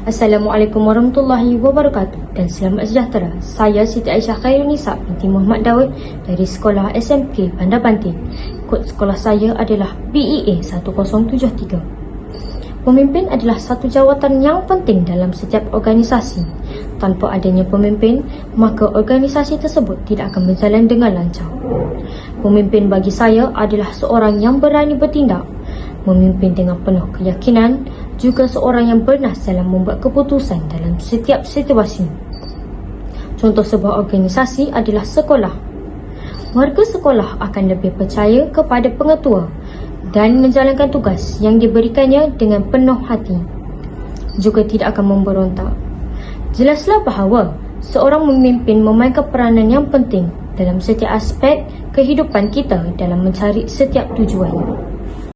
Assalamualaikum warahmatullahi wabarakatuh dan selamat sejahtera. Saya Siti Aisyah Khairunisa binti Muhammad Daud dari Sekolah SMK Bandar Banting. Kod sekolah saya adalah BEA 1073. Pemimpin adalah satu jawatan yang penting dalam setiap organisasi. Tanpa adanya pemimpin, maka organisasi tersebut tidak akan berjalan dengan lancar. Pemimpin bagi saya adalah seorang yang berani bertindak, memimpin dengan penuh keyakinan, juga seorang yang bernas dalam membuat keputusan dalam setiap situasi. Contoh sebuah organisasi adalah sekolah. Warga sekolah akan lebih percaya kepada pengetua dan menjalankan tugas yang diberikannya dengan penuh hati, juga tidak akan memberontak. Jelaslah bahawa seorang memimpin memainkan peranan yang penting dalam setiap aspek kehidupan kita dalam mencari setiap tujuan.